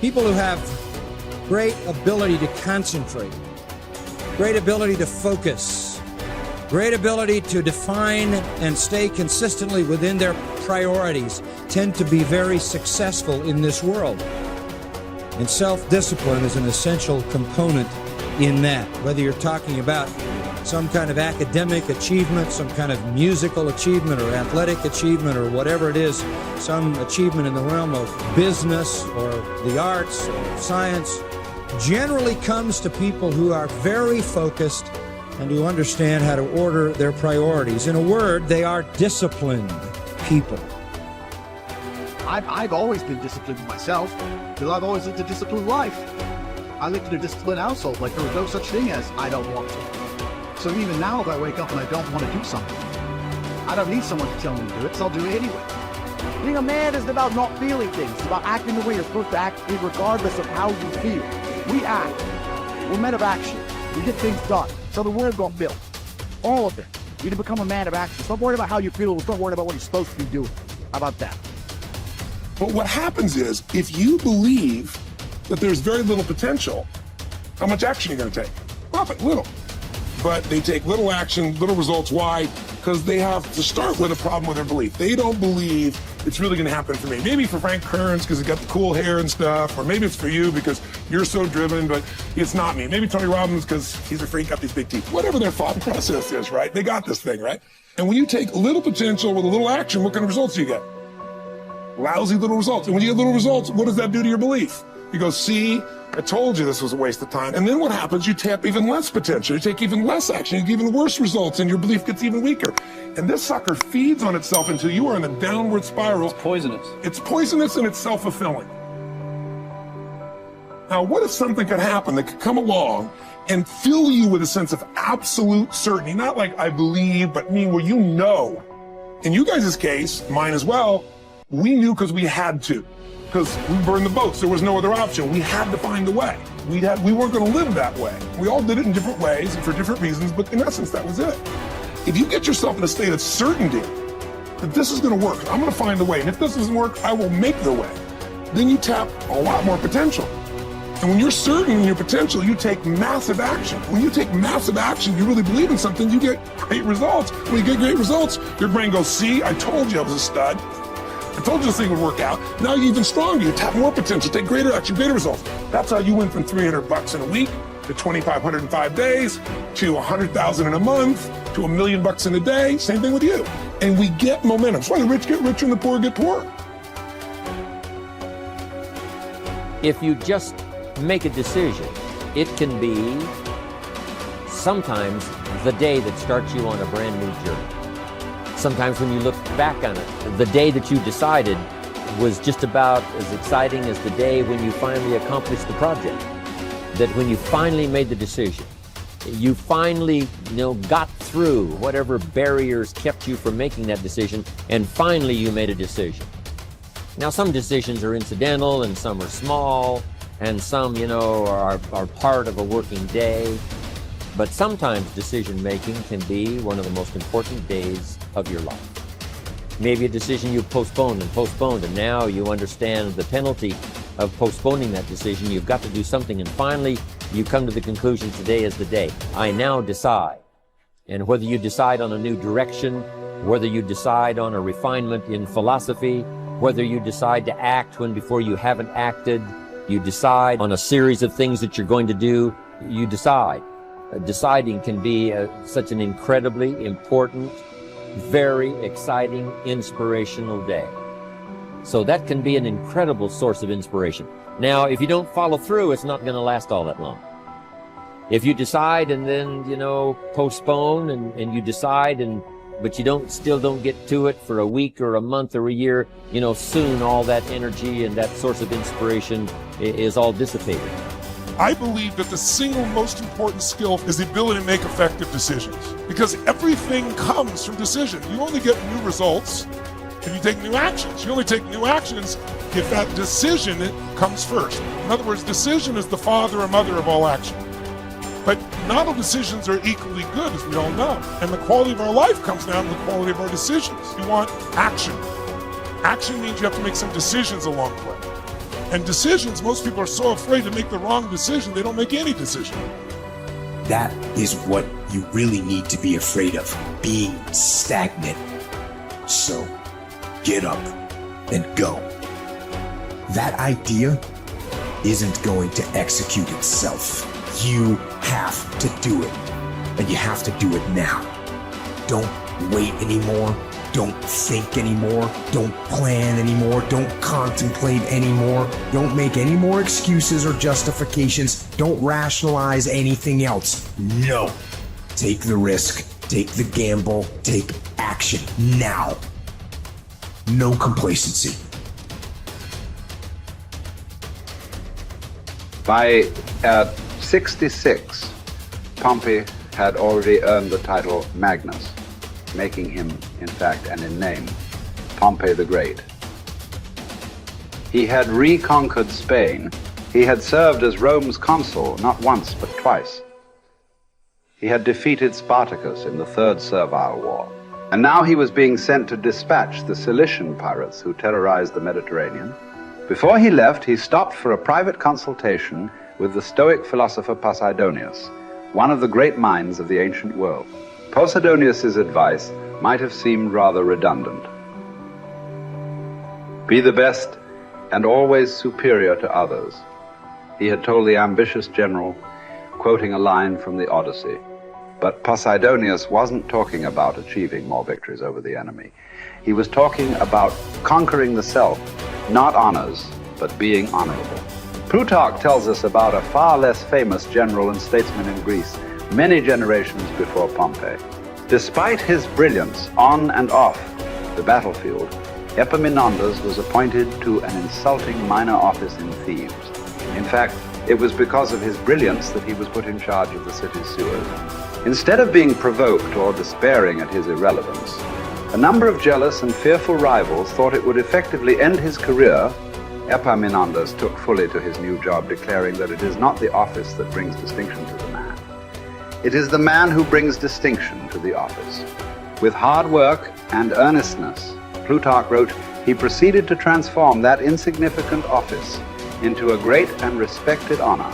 People who have great ability to concentrate, great ability to focus, great ability to define and stay consistently within their priorities tend to be very successful in this world. And self-discipline is an essential component in that, whether you're talking about some kind of academic achievement, some kind of musical achievement or athletic achievement or whatever it is, some achievement in the realm of business or the arts or science, generally comes to people who are very focused and who understand how to order their priorities. In a word, they are disciplined people. I've always been disciplined myself, because I've always lived a disciplined life. I lived in a disciplined household, like there was no such thing as I don't want to. So even now, if I wake up and I don't want to do something, I don't need someone to tell me to do it, so I'll do it anyway. Being a man isn't about not feeling things. It's about acting the way you're supposed to act, regardless of how you feel. We act. We're men of action. We get things done. So the world got built. All of it. You need to become a man of action. Stop worrying about how you feel. Stop worrying about what you're supposed to be doing. How about that? But what happens is, if you believe that there's very little potential, how much action are you going to take? Nothing, little. But they take little action, little results. Why? Because they have to start with a problem with their belief. They don't believe it's really going to happen for me. Maybe for Frank Kearns because he's got the cool hair and stuff, or maybe it's for you because you're so driven, but it's not me. Maybe Tony Robbins because he's a freak, got these big teeth. Whatever their thought process is, right? They got this thing, right? And when you take a little potential with a little action, what kind of results do you get? Lousy little results. And when you get little results, what does that do to your belief? You go, see, I told you this was a waste of time. And then what happens? You tap even less potential. You take even less action. You get even worse results, and your belief gets even weaker. And this sucker feeds on itself until you are in a downward spiral. It's poisonous. It's poisonous and it's self-fulfilling. Now, what if something could happen that could come along and fill you with a sense of absolute certainty? Not like I believe, but mean where you know. In you guys' case, mine as well, we knew because we had to. Because we burned the boats. There was no other option. We had to find a way. We weren't going to live that way. We all did it in different ways and for different reasons, but in essence, that was it. If you get yourself in a state of certainty that this is going to work, I'm going to find a way, and if this doesn't work, I will make the way, then you tap a lot more potential. And when you're certain in your potential, you take massive action. When you take massive action, you really believe in something, you get great results. When you get great results, your brain goes, see, I told you I was a stud. I told you this thing would work out. Now you're even stronger. You tap more potential, take greater action, greater results. That's how you went from $300 in a week to 2,500 in 5 days to 100,000 in a month to $1 million in a day. Same thing with you. And we get momentum. That's why the rich get richer and the poor get poorer. If you just make a decision, it can be sometimes the day that starts you on a brand new journey. Sometimes when you look back on it, the day that you decided was just about as exciting as the day when you finally accomplished the project. That when you finally made the decision, you finally, got through whatever barriers kept you from making that decision, and finally you made a decision. Now, some decisions are incidental and some are small, and some, are part of a working day. But sometimes decision-making can be one of the most important days of your life. Maybe a decision you postponed, and now you understand the penalty of postponing that decision. You've got to do something, and finally you come to the conclusion, today is the day. I now decide. And whether you decide on a new direction, whether you decide on a refinement in philosophy, whether you decide to act when before you haven't acted, you decide on a series of things that you're going to do, you decide. Deciding can be such an incredibly important, very exciting, inspirational day. So that can be an incredible source of inspiration. Now, if you don't follow through, it's not going to last all that long. If you decide and then, postpone and you decide but you still don't get to it for a week or a month or a year, soon all that energy and that source of inspiration is all dissipated. I believe that the single most important skill is the ability to make effective decisions, because everything comes from decision. You only get new results if you take new actions. You only take new actions if that decision comes first. In other words, decision is the father or mother of all action. But not all decisions are equally good, as we all know. And the quality of our life comes down to the quality of our decisions. You want action. Action means you have to make some decisions along the way. And decisions, most people are so afraid to make the wrong decision, they don't make any decision. That is what you really need to be afraid of, being stagnant. So, get up and go. That idea isn't going to execute itself. You have to do it, and you have to do it now. Don't wait anymore. Don't think anymore. Don't plan anymore. Don't contemplate anymore. Don't make any more excuses or justifications. Don't rationalize anything else. No. Take the risk. Take the gamble. Take action now. No complacency. By 66, Pompey had already earned the title Magnus, making him, in fact, and in name, Pompey the Great. He had reconquered Spain. He had served as Rome's consul not once but twice. He had defeated Spartacus in the Third Servile War. And now he was being sent to dispatch the Cilician pirates who terrorized the Mediterranean. Before he left, he stopped for a private consultation with the Stoic philosopher Posidonius, one of the great minds of the ancient world. Posidonius's advice might have seemed rather redundant. Be the best and always superior to others, he had told the ambitious general, quoting a line from the Odyssey. But Posidonius wasn't talking about achieving more victories over the enemy. He was talking about conquering the self, not honors, but being honorable. Plutarch tells us about a far less famous general and statesman in Greece, many generations before Pompey. Despite his brilliance on and off the battlefield, Epaminondas was appointed to an insulting minor office in Thebes. In fact, it was because of his brilliance that he was put in charge of the city's sewers. Instead of being provoked or despairing at his irrelevance, a number of jealous and fearful rivals thought it would effectively end his career. Epaminondas took fully to his new job, declaring that it is not the office that brings distinction to the man. It is the man who brings distinction to the office. With hard work and earnestness, Plutarch wrote, he proceeded to transform that insignificant office into a great and respected honor,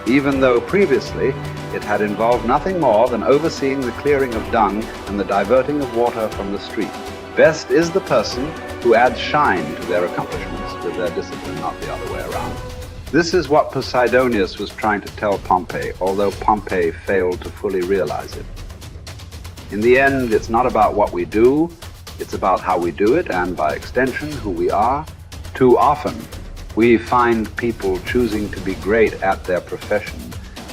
even though previously it had involved nothing more than overseeing the clearing of dung and the diverting of water from the street. Best is the person who adds shine to their accomplishments with their discipline, not the other way around. This is what Posidonius was trying to tell Pompey, although Pompey failed to fully realize it. In the end, it's not about what we do, it's about how we do it, and by extension, who we are. Too often, we find people choosing to be great at their profession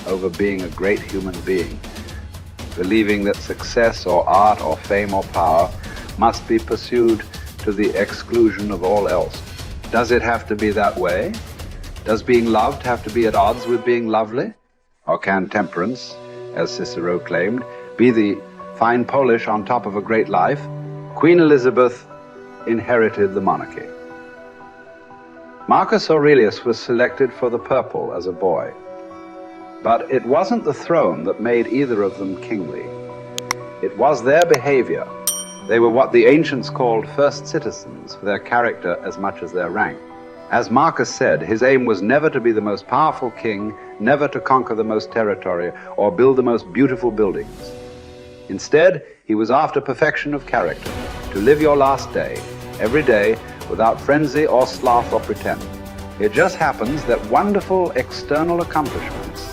over being a great human being, believing that success or art or fame or power must be pursued to the exclusion of all else. Does it have to be that way? Does being loved have to be at odds with being lovely? Or can temperance, as Cicero claimed, be the fine polish on top of a great life? Queen Elizabeth inherited the monarchy. Marcus Aurelius was selected for the purple as a boy. But it wasn't the throne that made either of them kingly. It was their behavior. They were what the ancients called first citizens, for their character as much as their rank. As Marcus said, his aim was never to be the most powerful king, never to conquer the most territory, or build the most beautiful buildings. Instead, he was after perfection of character, to live your last day, every day, without frenzy or sloth or pretend. It just happens that wonderful external accomplishments,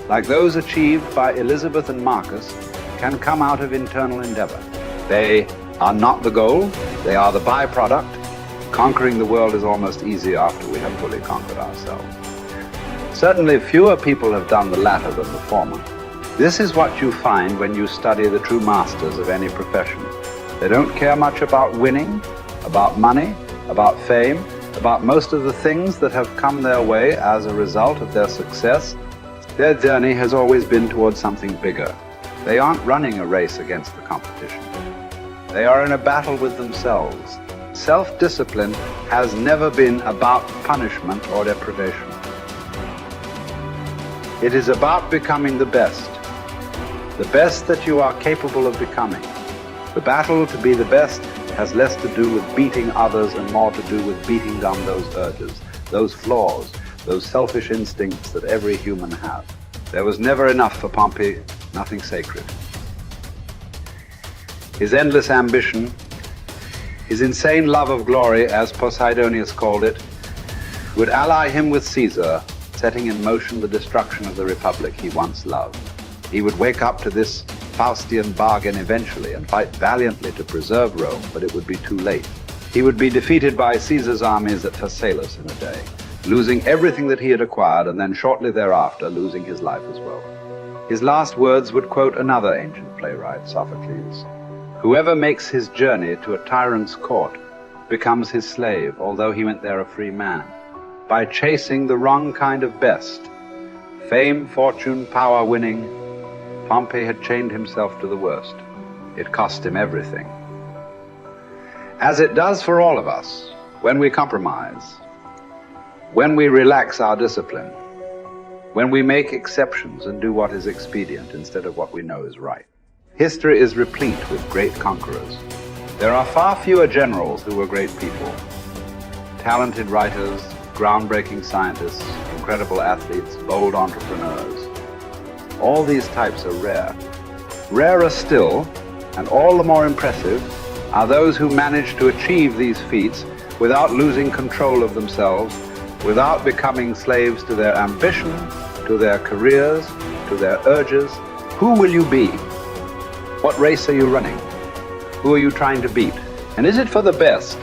like those achieved by Elizabeth and Marcus, can come out of internal endeavor. They are not the goal, they are the byproduct. Conquering the world is almost easy after we have fully conquered ourselves. Certainly fewer people have done the latter than the former. This is what you find when you study the true masters of any profession. They don't care much about winning, about money, about fame, about most of the things that have come their way as a result of their success. Their journey has always been towards something bigger. They aren't running a race against the competition. They are in a battle with themselves. Self-discipline has never been about punishment or deprivation. It is about becoming the best that you are capable of becoming. The battle to be the best has less to do with beating others and more to do with beating down those urges. those flaws, those selfish instincts that every human has. There was never enough for Pompey, nothing sacred. His endless ambition, his insane love of glory, as Posidonius called it, would ally him with Caesar, setting in motion the destruction of the republic he once loved. He would wake up to this Faustian bargain eventually and fight valiantly to preserve Rome, but it would be too late. He would be defeated by Caesar's armies at Pharsalus in a day, losing everything that he had acquired, and then shortly thereafter losing his life as well. His last words would quote another ancient playwright, Sophocles: "Whoever makes his journey to a tyrant's court becomes his slave, although he went there a free man. By chasing the wrong kind of best, fame, fortune, power winning, Pompey had chained himself to the worst. It cost him everything." As it does for all of us, when we compromise, when we relax our discipline, when we make exceptions and do what is expedient instead of what we know is right. History is replete with great conquerors. There are far fewer generals who were great people. Talented writers, groundbreaking scientists, incredible athletes, bold entrepreneurs. All these types are rare. Rarer still, and all the more impressive, are those who manage to achieve these feats without losing control of themselves, without becoming slaves to their ambition, to their careers, to their urges. Who will you be? What race are you running? Who are you trying to beat? And is it for the best